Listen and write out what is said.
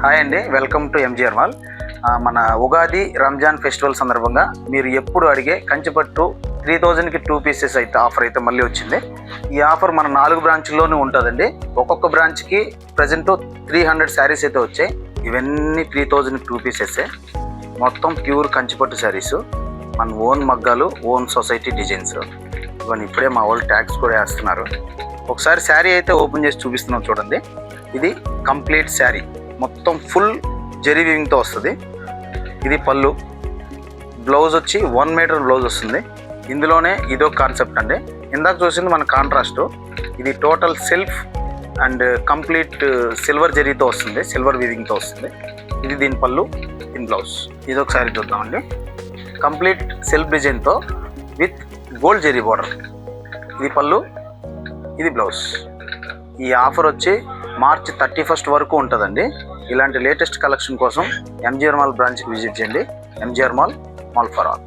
Hi అండి, welcome to MGR mall. మన Ugadi Ramzan festival సందర్భంగా మీరు ఎప్పుడు అడిగే కంచిపట్టు 3000కి 2 పీసెస్ అయితే ఆఫర్ అయితే మళ్ళీ వచ్చింది. ఈ ఆఫర్ మన 4 బ్రాంచ్ల్లోనూ ఉంటుందండి. ఒక్కొక్క బ్రాంచ్కి ప్రజెంట్ 300 శారీస్ అయితే వచ్చాయి. ఇవన్నీ 3000కి 2 పీసెస్, మొత్తం ప్యూర్ కంచిపట్టు శారీస్, మన ఓన్ మగ్గాలు, ఓన్ సొసైటీ డిజైన్స్. ఇవన్నీ ఇప్పుడే మా వాళ్ళు ట్యాగ్స్ కూడా వేస్తున్నారు. ఒకసారి శారీ అయితే ఓపెన్ చేసి చూపిస్తున్నాం చూడండి. ఇది కంప్లీట్ శారీ, మొత్తం ఫుల్ జెరీ వీవింగ్తో వస్తుంది. ఇది పళ్ళు, బ్లౌజ్ వచ్చి 1 మీటర్ బ్లౌజ్ వస్తుంది. ఇందులోనే ఇదొక కాన్సెప్ట్ అండి. ఇందాక చూసింది మన కాంట్రాస్ట్, ఇది total self and complete silver జెరీతో వస్తుంది, సిల్వర్ వీవింగ్తో వస్తుంది. ఇది దీని పళ్ళు, దీని బ్లౌజ్. ఇది ఒకసారి చూద్దామండి. కంప్లీట్ సెల్ఫ్ డిజైన్తో విత్ గోల్డ్ జెరీ బార్డర్. ఇది పళ్ళు, ఇది బ్లౌజ్. ఈ ఆఫర్ వచ్చి మార్చి 31 వరకు ఉంటుందండి. ఇలాంటి లేటెస్ట్ కలెక్షన్ కోసం ఎంజిఆర్ మాల్ బ్రాంచ్కి విజిట్ చేయండి. MGR mall, mall for all.